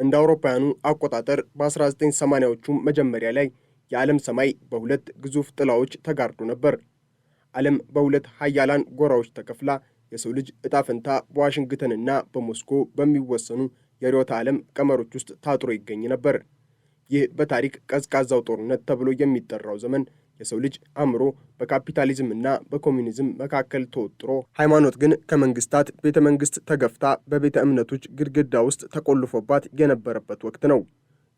እንደ አውሮፓውያኑ አቆጣጠር በ1980ዎቹ መጀመሪያ ላይ የዓለም ሰማይ በሁለት ግዙፍ ጥላዎች ተጋርዶ ነበር። ዓለም በሁለት ሀያላን ጎራዎች ተከፍላ የሰው ልጅ ዕጣ ፈንታ በዋሽንግተንና በሞስኮ በሚወሰኑ የርዕዮተ ዓለም ቀመሮች ውስጥ ታጥሮ ይገኝ ነበር። ይህ በታሪክ ቀዝቃዛው ጦርነት ተብሎ የሚጠራው ዘመን የሰው ልጅ አእምሮ በካፒታሊዝምና በኮሚኒዝም መካከል ተወጥሮ፣ ሃይማኖት ግን ከመንግስታት ቤተ መንግስት ተገፍታ በቤተ እምነቶች ግድግዳ ውስጥ ተቆልፎባት የነበረበት ወቅት ነው።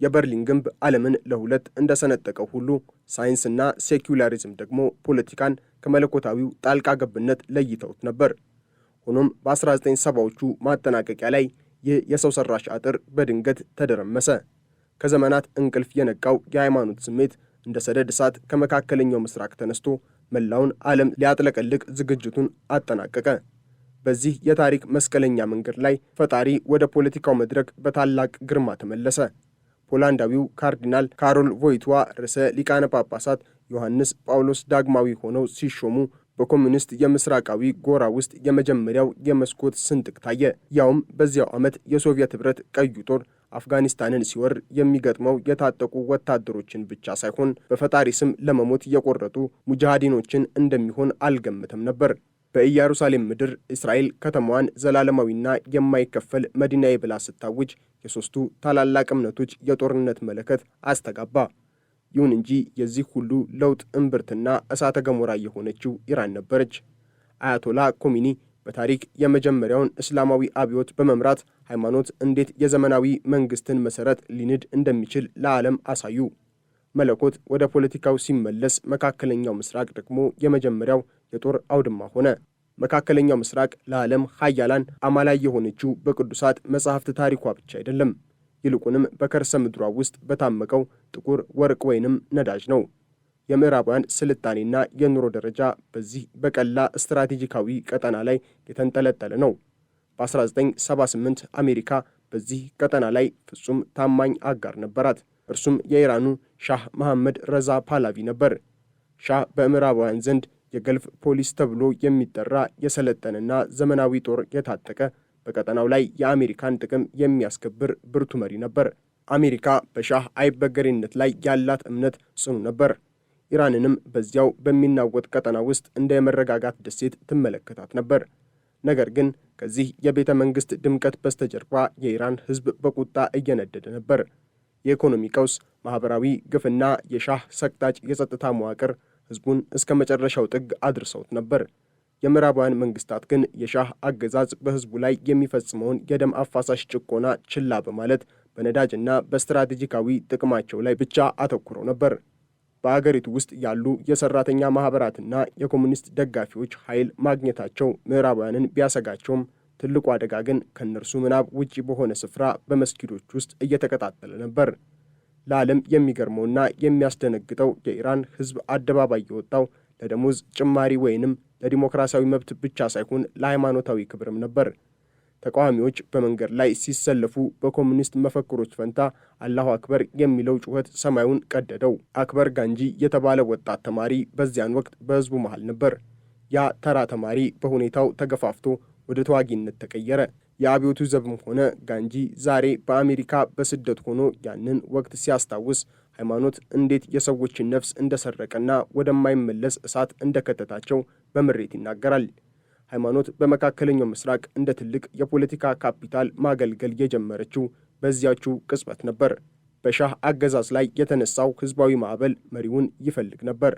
የበርሊን ግንብ ዓለምን ለሁለት እንደሰነጠቀው ሁሉ ሳይንስና ሴኩላሪዝም ደግሞ ፖለቲካን ከመለኮታዊው ጣልቃ ገብነት ለይተውት ነበር። ሆኖም በ1970ዎቹ ማጠናቀቂያ ላይ ይህ የሰው ሰራሽ አጥር በድንገት ተደረመሰ። ከዘመናት እንቅልፍ የነቃው የሃይማኖት ስሜት እንደ ሰደድ እሳት ከመካከለኛው ምስራቅ ተነስቶ መላውን ዓለም ሊያጥለቀልቅ ዝግጅቱን አጠናቀቀ። በዚህ የታሪክ መስቀለኛ መንገድ ላይ ፈጣሪ ወደ ፖለቲካው መድረክ በታላቅ ግርማ ተመለሰ። ፖላንዳዊው ካርዲናል ካሮል ቮይትዋ ርዕሰ ሊቃነ ጳጳሳት ዮሐንስ ጳውሎስ ዳግማዊ ሆነው ሲሾሙ በኮሚኒስት የምስራቃዊ ጎራ ውስጥ የመጀመሪያው የመስኮት ስንጥቅ ታየ። ያውም በዚያው ዓመት የሶቪየት ኅብረት ቀዩ ጦር አፍጋኒስታንን ሲወር የሚገጥመው የታጠቁ ወታደሮችን ብቻ ሳይሆን በፈጣሪ ስም ለመሞት የቆረጡ ሙጃሃዲኖችን እንደሚሆን አልገምትም ነበር። በኢየሩሳሌም ምድር እስራኤል ከተማዋን ዘላለማዊና የማይከፈል መዲናዬ ብላ ስታውጅ የሦስቱ ታላላቅ እምነቶች የጦርነት መለከት አስተጋባ። ይሁን እንጂ የዚህ ሁሉ ለውጥ እምብርትና እሳተ ገሞራ የሆነችው ኢራን ነበረች። አያቶላ ኮሚኒ በታሪክ የመጀመሪያውን እስላማዊ አብዮት በመምራት ሃይማኖት እንዴት የዘመናዊ መንግስትን መሰረት ሊንድ እንደሚችል ለዓለም አሳዩ። መለኮት ወደ ፖለቲካው ሲመለስ መካከለኛው ምስራቅ ደግሞ የመጀመሪያው የጦር አውድማ ሆነ። መካከለኛው ምስራቅ ለዓለም ሀያላን አማላይ የሆነችው በቅዱሳት መጻሕፍት ታሪኳ ብቻ አይደለም፣ ይልቁንም በከርሰ ምድሯ ውስጥ በታመቀው ጥቁር ወርቅ ወይንም ነዳጅ ነው። የምዕራባውያን ስልጣኔና የኑሮ ደረጃ በዚህ በቀላ ስትራቴጂካዊ ቀጠና ላይ የተንጠለጠለ ነው። በ1978 አሜሪካ በዚህ ቀጠና ላይ ፍጹም ታማኝ አጋር ነበራት። እርሱም የኢራኑ ሻህ መሐመድ ረዛ ፓላቪ ነበር። ሻህ በምዕራባውያን ዘንድ የገልፍ ፖሊስ ተብሎ የሚጠራ የሰለጠነና ዘመናዊ ጦር የታጠቀ በቀጠናው ላይ የአሜሪካን ጥቅም የሚያስከብር ብርቱ መሪ ነበር። አሜሪካ በሻህ አይበገሬነት ላይ ያላት እምነት ጽኑ ነበር። ኢራንንም በዚያው በሚናወጥ ቀጠና ውስጥ እንደ የመረጋጋት ደሴት ትመለከታት ነበር። ነገር ግን ከዚህ የቤተ መንግሥት ድምቀት በስተጀርባ የኢራን ሕዝብ በቁጣ እየነደደ ነበር። የኢኮኖሚ ቀውስ፣ ማኅበራዊ ግፍና የሻህ ሰቅጣጭ የጸጥታ መዋቅር ሕዝቡን እስከ መጨረሻው ጥግ አድርሰውት ነበር። የምዕራባውያን መንግስታት ግን የሻህ አገዛዝ በሕዝቡ ላይ የሚፈጽመውን የደም አፋሳሽ ጭቆና ችላ በማለት በነዳጅና በስትራቴጂካዊ ጥቅማቸው ላይ ብቻ አተኩረው ነበር። በአገሪቱ ውስጥ ያሉ የሰራተኛ ማኅበራትና የኮሙኒስት ደጋፊዎች ኃይል ማግኘታቸው ምዕራባውያንን ቢያሰጋቸውም ትልቁ አደጋ ግን ከእነርሱ ምናብ ውጪ በሆነ ስፍራ በመስጊዶች ውስጥ እየተቀጣጠለ ነበር። ለዓለም የሚገርመውና የሚያስደነግጠው የኢራን ሕዝብ አደባባይ የወጣው ለደሞዝ ጭማሪ ወይንም ለዲሞክራሲያዊ መብት ብቻ ሳይሆን ለሃይማኖታዊ ክብርም ነበር። ተቃዋሚዎች በመንገድ ላይ ሲሰለፉ በኮሙኒስት መፈክሮች ፈንታ አላሁ አክበር የሚለው ጩኸት ሰማዩን ቀደደው። አክበር ጋንጂ የተባለ ወጣት ተማሪ በዚያን ወቅት በሕዝቡ መሃል ነበር። ያ ተራ ተማሪ በሁኔታው ተገፋፍቶ ወደ ተዋጊነት ተቀየረ። የአብዮቱ ዘብም ሆነ ጋንጂ ዛሬ በአሜሪካ በስደት ሆኖ ያንን ወቅት ሲያስታውስ ሃይማኖት እንዴት የሰዎችን ነፍስ እንደሰረቀና ወደማይመለስ እሳት እንደከተታቸው በምሬት ይናገራል። ሃይማኖት በመካከለኛው ምስራቅ እንደ ትልቅ የፖለቲካ ካፒታል ማገልገል የጀመረችው በዚያችው ቅጽበት ነበር። በሻህ አገዛዝ ላይ የተነሳው ሕዝባዊ ማዕበል መሪውን ይፈልግ ነበር።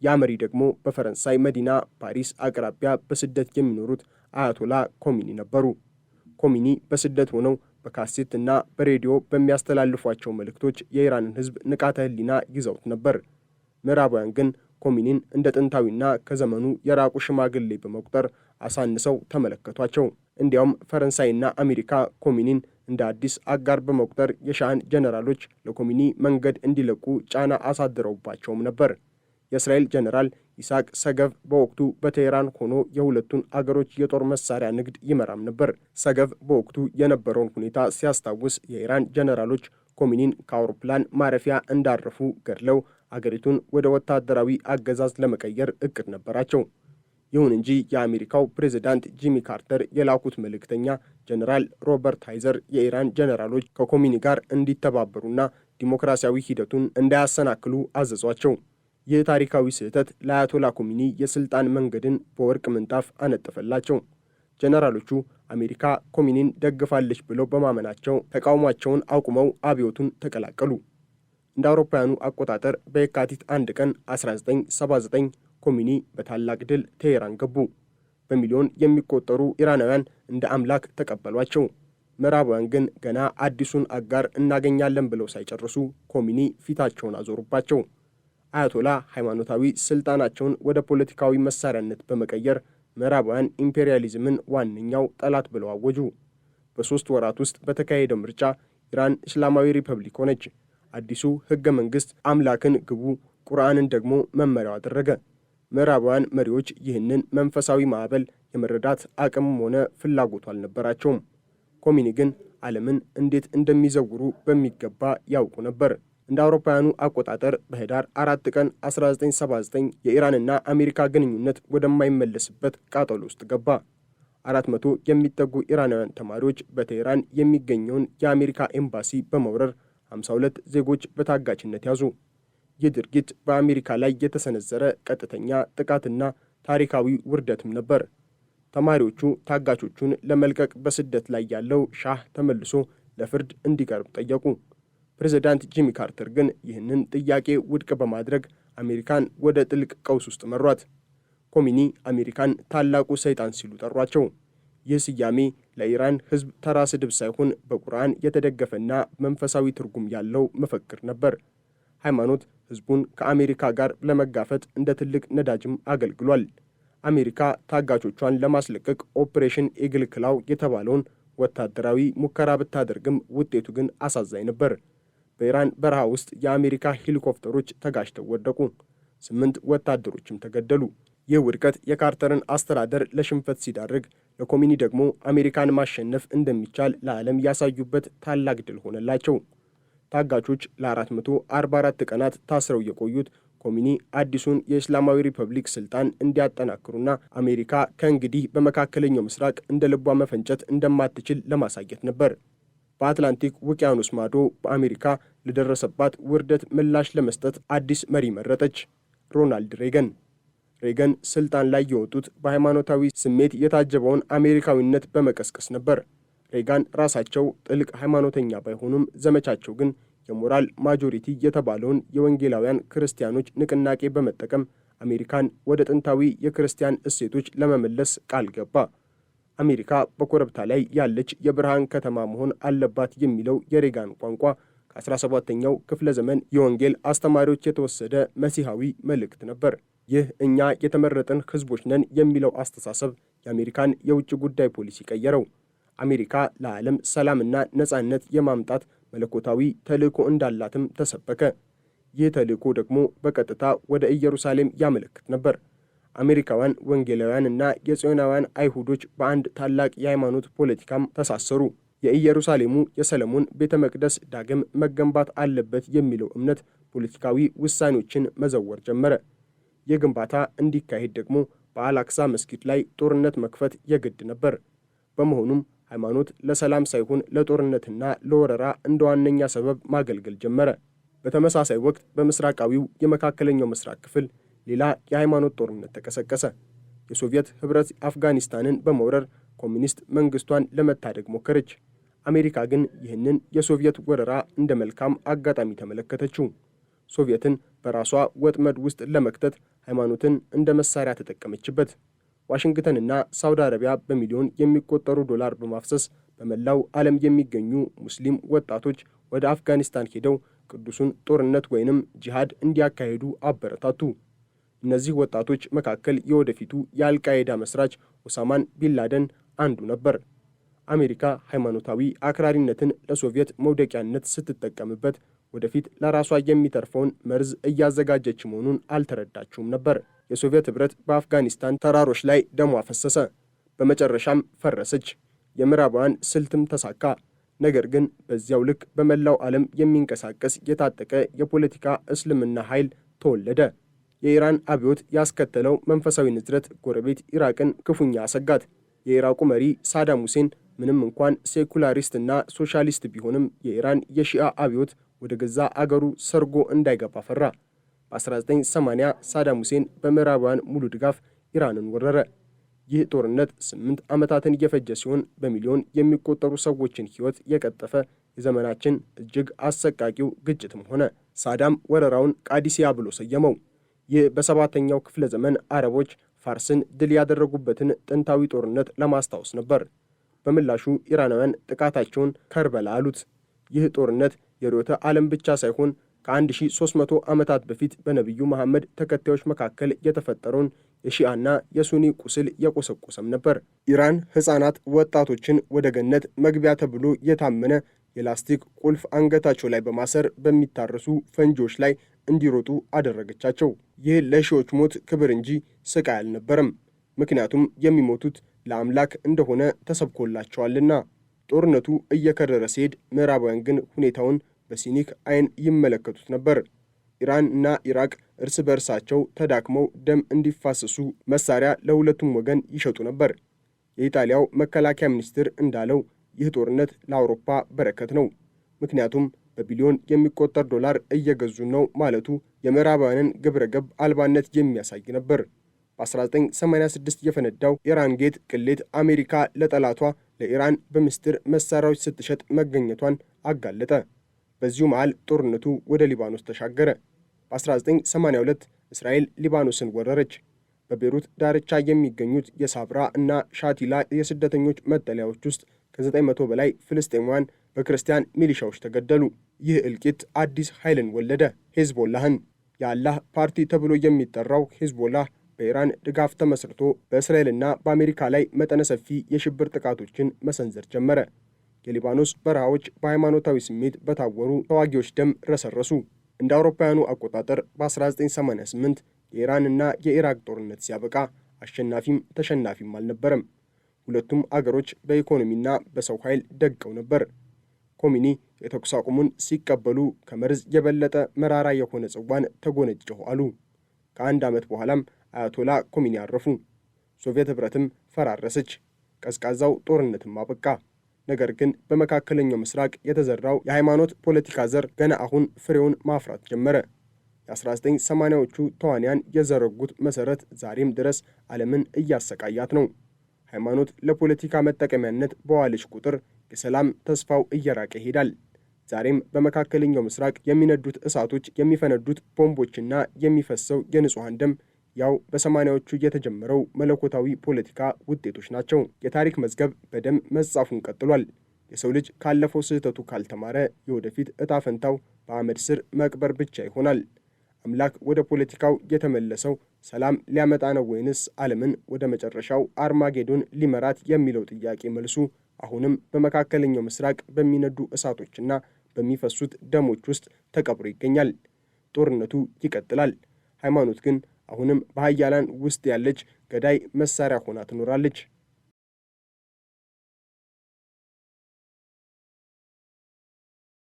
ያ መሪ ደግሞ በፈረንሳይ መዲና ፓሪስ አቅራቢያ በስደት የሚኖሩት አያቶላ ኮሚኒ ነበሩ። ኮሚኒ በስደት ሆነው በካሴትና በሬዲዮ በሚያስተላልፏቸው መልእክቶች የኢራንን ሕዝብ ንቃተ ሕሊና ይዘውት ነበር። ምዕራባውያን ግን ኮሚኒን እንደ ጥንታዊና ከዘመኑ የራቁ ሽማግሌ በመቁጠር አሳንሰው ተመለከቷቸው። እንዲያውም ፈረንሳይና አሜሪካ ኮሚኒን እንደ አዲስ አጋር በመቁጠር የሻህን ጀነራሎች ለኮሚኒ መንገድ እንዲለቁ ጫና አሳድረውባቸውም ነበር። የእስራኤል ጀነራል ይስሐቅ ሰገቭ በወቅቱ በቴህራን ሆኖ የሁለቱን አገሮች የጦር መሳሪያ ንግድ ይመራም ነበር። ሰገቭ በወቅቱ የነበረውን ሁኔታ ሲያስታውስ የኢራን ጀነራሎች ኮሚኒን ከአውሮፕላን ማረፊያ እንዳረፉ ገድለው አገሪቱን ወደ ወታደራዊ አገዛዝ ለመቀየር እቅድ ነበራቸው። ይሁን እንጂ የአሜሪካው ፕሬዝዳንት ጂሚ ካርተር የላኩት መልእክተኛ ጀነራል ሮበርት ሃይዘር የኢራን ጀነራሎች ከኮሚኒ ጋር እንዲተባበሩና ዲሞክራሲያዊ ሂደቱን እንዳያሰናክሉ አዘዟቸው። ይህ ታሪካዊ ስህተት ለአያቶላ ኮሚኒ የስልጣን መንገድን በወርቅ ምንጣፍ አነጠፈላቸው። ጀነራሎቹ አሜሪካ ኮሚኒን ደግፋለች ብለው በማመናቸው ተቃውሟቸውን አቁመው አብዮቱን ተቀላቀሉ። እንደ አውሮፓውያኑ አቆጣጠር በየካቲት 1 ቀን 1979 ኮሚኒ በታላቅ ድል ቴሄራን ገቡ። በሚሊዮን የሚቆጠሩ ኢራናውያን እንደ አምላክ ተቀበሏቸው። ምዕራባውያን ግን ገና አዲሱን አጋር እናገኛለን ብለው ሳይጨርሱ ኮሚኒ ፊታቸውን አዞሩባቸው። አያቶላ ሃይማኖታዊ ስልጣናቸውን ወደ ፖለቲካዊ መሳሪያነት በመቀየር ምዕራባውያን ኢምፔሪያሊዝምን ዋነኛው ጠላት ብለው አወጁ። በ3 ወራት ውስጥ በተካሄደው ምርጫ ኢራን እስላማዊ ሪፐብሊክ ሆነች። አዲሱ ሕገ መንግሥት አምላክን ግቡ፣ ቁርአንን ደግሞ መመሪያው አደረገ። ምዕራባውያን መሪዎች ይህንን መንፈሳዊ ማዕበል የመረዳት አቅምም ሆነ ፍላጎቱ አልነበራቸውም። ኮሚኒ ግን ዓለምን እንዴት እንደሚዘውሩ በሚገባ ያውቁ ነበር። እንደ አውሮፓውያኑ አቆጣጠር በህዳር 4 ቀን 1979 የኢራንና አሜሪካ ግንኙነት ወደማይመለስበት ቃጠሎ ውስጥ ገባ። 400 የሚጠጉ ኢራናውያን ተማሪዎች በቴህራን የሚገኘውን የአሜሪካ ኤምባሲ በመውረር 52 ዜጎች በታጋችነት ያዙ። ይህ ድርጊት በአሜሪካ ላይ የተሰነዘረ ቀጥተኛ ጥቃትና ታሪካዊ ውርደትም ነበር። ተማሪዎቹ ታጋቾቹን ለመልቀቅ በስደት ላይ ያለው ሻህ ተመልሶ ለፍርድ እንዲቀርብ ጠየቁ። ፕሬዝዳንት ጂሚ ካርተር ግን ይህንን ጥያቄ ውድቅ በማድረግ አሜሪካን ወደ ጥልቅ ቀውስ ውስጥ መሯት። ኮሚኒ አሜሪካን ታላቁ ሰይጣን ሲሉ ጠሯቸው። ይህ ስያሜ ለኢራን ሕዝብ ተራ ስድብ ሳይሆን በቁርአን የተደገፈና መንፈሳዊ ትርጉም ያለው መፈክር ነበር። ሃይማኖት ሕዝቡን ከአሜሪካ ጋር ለመጋፈጥ እንደ ትልቅ ነዳጅም አገልግሏል። አሜሪካ ታጋቾቿን ለማስለቀቅ ኦፕሬሽን ኤግል ክላው የተባለውን ወታደራዊ ሙከራ ብታደርግም ውጤቱ ግን አሳዛኝ ነበር። በኢራን በረሃ ውስጥ የአሜሪካ ሄሊኮፕተሮች ተጋጭተው ወደቁ። 8 ወታደሮችም ተገደሉ። ይህ ውድቀት የካርተርን አስተዳደር ለሽንፈት ሲዳርግ፣ ለኮሚኒ ደግሞ አሜሪካን ማሸነፍ እንደሚቻል ለዓለም ያሳዩበት ታላቅ ድል ሆነላቸው። ታጋቾች ለ444 ቀናት ታስረው የቆዩት ኮሚኒ አዲሱን የእስላማዊ ሪፐብሊክ ስልጣን እንዲያጠናክሩና አሜሪካ ከእንግዲህ በመካከለኛው ምስራቅ እንደ ልቧ መፈንጨት እንደማትችል ለማሳየት ነበር። በአትላንቲክ ውቅያኖስ ማዶ በአሜሪካ ለደረሰባት ውርደት ምላሽ ለመስጠት አዲስ መሪ መረጠች፣ ሮናልድ ሬገን። ሬገን ስልጣን ላይ የወጡት በሃይማኖታዊ ስሜት የታጀበውን አሜሪካዊነት በመቀስቀስ ነበር። ሬጋን ራሳቸው ጥልቅ ሃይማኖተኛ ባይሆኑም ዘመቻቸው ግን የሞራል ማጆሪቲ የተባለውን የወንጌላውያን ክርስቲያኖች ንቅናቄ በመጠቀም አሜሪካን ወደ ጥንታዊ የክርስቲያን እሴቶች ለመመለስ ቃል ገባ። አሜሪካ በኮረብታ ላይ ያለች የብርሃን ከተማ መሆን አለባት የሚለው የሬጋን ቋንቋ ከ17ኛው ክፍለ ዘመን የወንጌል አስተማሪዎች የተወሰደ መሲሐዊ መልእክት ነበር። ይህ እኛ የተመረጥን ሕዝቦች ነን የሚለው አስተሳሰብ የአሜሪካን የውጭ ጉዳይ ፖሊሲ ቀየረው። አሜሪካ ለዓለም ሰላምና ነጻነት የማምጣት መለኮታዊ ተልእኮ እንዳላትም ተሰበከ። ይህ ተልእኮ ደግሞ በቀጥታ ወደ ኢየሩሳሌም ያመለክት ነበር። አሜሪካውያን ወንጌላውያንና የጽዮናውያን አይሁዶች በአንድ ታላቅ የሃይማኖት ፖለቲካም ተሳሰሩ። የኢየሩሳሌሙ የሰለሞን ቤተ መቅደስ ዳግም መገንባት አለበት የሚለው እምነት ፖለቲካዊ ውሳኔዎችን መዘወር ጀመረ። የግንባታ እንዲካሄድ ደግሞ በአልአክሳ መስጊድ ላይ ጦርነት መክፈት የግድ ነበር። በመሆኑም ሃይማኖት ለሰላም ሳይሆን ለጦርነትና ለወረራ እንደ ዋነኛ ሰበብ ማገልገል ጀመረ። በተመሳሳይ ወቅት በምስራቃዊው የመካከለኛው ምስራቅ ክፍል ሌላ የሃይማኖት ጦርነት ተቀሰቀሰ። የሶቪየት ኅብረት አፍጋኒስታንን በመውረር ኮሚኒስት መንግስቷን ለመታደግ ሞከረች። አሜሪካ ግን ይህንን የሶቪየት ወረራ እንደ መልካም አጋጣሚ ተመለከተችው። ሶቪየትን በራሷ ወጥመድ ውስጥ ለመክተት ሃይማኖትን እንደ መሳሪያ ተጠቀመችበት። ዋሽንግተንና ሳውዲ አረቢያ በሚሊዮን የሚቆጠሩ ዶላር በማፍሰስ በመላው ዓለም የሚገኙ ሙስሊም ወጣቶች ወደ አፍጋኒስታን ሄደው ቅዱሱን ጦርነት ወይንም ጂሃድ እንዲያካሂዱ አበረታቱ። እነዚህ ወጣቶች መካከል የወደፊቱ የአልቃይዳ መስራች ኦሳማን ቢንላደን አንዱ ነበር። አሜሪካ ሃይማኖታዊ አክራሪነትን ለሶቪየት መውደቂያነት ስትጠቀምበት ወደፊት ለራሷ የሚተርፈውን መርዝ እያዘጋጀች መሆኑን አልተረዳችውም ነበር። የሶቪየት ኅብረት በአፍጋኒስታን ተራሮች ላይ ደሟ ፈሰሰ። በመጨረሻም ፈረሰች። የምዕራባውያን ስልትም ተሳካ። ነገር ግን በዚያው ልክ በመላው ዓለም የሚንቀሳቀስ የታጠቀ የፖለቲካ እስልምና ኃይል ተወለደ። የኢራን አብዮት ያስከተለው መንፈሳዊ ንዝረት ጎረቤት ኢራቅን ክፉኛ አሰጋት። የኢራቁ መሪ ሳዳም ሁሴን ምንም እንኳን ሴኩላሪስት እና ሶሻሊስት ቢሆንም የኢራን የሺአ አብዮት ወደ ገዛ አገሩ ሰርጎ እንዳይገባ ፈራ። በ1980 ሳዳም ሁሴን በምዕራባውያን ሙሉ ድጋፍ ኢራንን ወረረ። ይህ ጦርነት 8 ዓመታትን የፈጀ ሲሆን በሚሊዮን የሚቆጠሩ ሰዎችን ሕይወት የቀጠፈ የዘመናችን እጅግ አሰቃቂው ግጭትም ሆነ። ሳዳም ወረራውን ቃዲሲያ ብሎ ሰየመው። ይህ በሰባተኛው ክፍለ ዘመን አረቦች ፋርስን ድል ያደረጉበትን ጥንታዊ ጦርነት ለማስታወስ ነበር። በምላሹ ኢራናውያን ጥቃታቸውን ከርበላ አሉት። ይህ ጦርነት የርዕዮተ ዓለም ብቻ ሳይሆን ከ1300 ዓመታት በፊት በነቢዩ መሐመድ ተከታዮች መካከል የተፈጠረውን የሺአና የሱኒ ቁስል የቆሰቆሰም ነበር። ኢራን ሕፃናት ወጣቶችን ወደ ገነት መግቢያ ተብሎ የታመነ የላስቲክ ቁልፍ አንገታቸው ላይ በማሰር በሚታረሱ ፈንጂዎች ላይ እንዲሮጡ አደረገቻቸው። ይህ ለሺዎች ሞት ክብር እንጂ ስቃይ አልነበረም። ምክንያቱም የሚሞቱት ለአምላክ እንደሆነ ተሰብኮላቸዋልና። ጦርነቱ እየከረረ ሲሄድ ምዕራባውያን ግን ሁኔታውን በሲኒክ ዓይን ይመለከቱት ነበር። ኢራን እና ኢራቅ እርስ በእርሳቸው ተዳክመው ደም እንዲፋሰሱ መሳሪያ ለሁለቱም ወገን ይሸጡ ነበር። የኢጣሊያው መከላከያ ሚኒስትር እንዳለው ይህ ጦርነት ለአውሮፓ በረከት ነው፣ ምክንያቱም በቢሊዮን የሚቆጠር ዶላር እየገዙ ነው ማለቱ የምዕራባውያንን ግብረ ገብ አልባነት የሚያሳይ ነበር። በ1986 የፈነዳው ኢራን ጌት ቅሌት አሜሪካ ለጠላቷ ለኢራን በምስጢር መሳሪያዎች ስትሸጥ መገኘቷን አጋለጠ። በዚሁ መሃል ጦርነቱ ወደ ሊባኖስ ተሻገረ። በ1982 እስራኤል ሊባኖስን ወረረች። በቤሩት ዳርቻ የሚገኙት የሳብራ እና ሻቲላ የስደተኞች መጠለያዎች ውስጥ ከ900 በላይ ፍልስጤማውያን በክርስቲያን ሚሊሻዎች ተገደሉ። ይህ እልቂት አዲስ ኃይልን ወለደ፣ ሄዝቦላህን። የአላህ ፓርቲ ተብሎ የሚጠራው ሄዝቦላህ በኢራን ድጋፍ ተመስርቶ በእስራኤልና በአሜሪካ ላይ መጠነ ሰፊ የሽብር ጥቃቶችን መሰንዘር ጀመረ። የሊባኖስ በረሃዎች በሃይማኖታዊ ስሜት በታወሩ ተዋጊዎች ደም ረሰረሱ። እንደ አውሮፓውያኑ አቆጣጠር በ1988 የኢራንና የኢራቅ ጦርነት ሲያበቃ አሸናፊም ተሸናፊም አልነበረም። ሁለቱም አገሮች በኢኮኖሚና በሰው ኃይል ደቀው ነበር። ኮሚኒ የተኩስ አቁሙን ሲቀበሉ ከመርዝ የበለጠ መራራ የሆነ ጽዋን ተጎነጨሁ አሉ። ከአንድ ዓመት በኋላም አያቶላ ኮሚኒ አረፉ። ሶቪየት ኅብረትም ፈራረሰች። ቀዝቃዛው ጦርነትም አበቃ። ነገር ግን በመካከለኛው ምስራቅ የተዘራው የሃይማኖት ፖለቲካ ዘር ገና አሁን ፍሬውን ማፍራት ጀመረ። የ1980ዎቹ ተዋንያን የዘረጉት መሠረት ዛሬም ድረስ ዓለምን እያሰቃያት ነው። ሃይማኖት ለፖለቲካ መጠቀሚያነት በዋለች ቁጥር የሰላም ተስፋው እየራቀ ይሄዳል። ዛሬም በመካከለኛው ምስራቅ የሚነዱት እሳቶች፣ የሚፈነዱት ቦምቦችና የሚፈሰው የንጹሐን ደም ያው በሰማንያዎቹ የተጀመረው መለኮታዊ ፖለቲካ ውጤቶች ናቸው። የታሪክ መዝገብ በደም መጻፉን ቀጥሏል። የሰው ልጅ ካለፈው ስህተቱ ካልተማረ የወደፊት ዕጣ ፈንታው በአመድ ስር መቅበር ብቻ ይሆናል። አምላክ ወደ ፖለቲካው የተመለሰው ሰላም ሊያመጣ ነው ወይንስ ዓለምን ወደ መጨረሻው አርማጌዶን ሊመራት የሚለው ጥያቄ መልሱ አሁንም በመካከለኛው ምስራቅ በሚነዱ እሳቶችና በሚፈሱት ደሞች ውስጥ ተቀብሮ ይገኛል። ጦርነቱ ይቀጥላል። ሃይማኖት ግን አሁንም በኃያላን ውስጥ ያለች ገዳይ መሳሪያ ሆና ትኖራለች።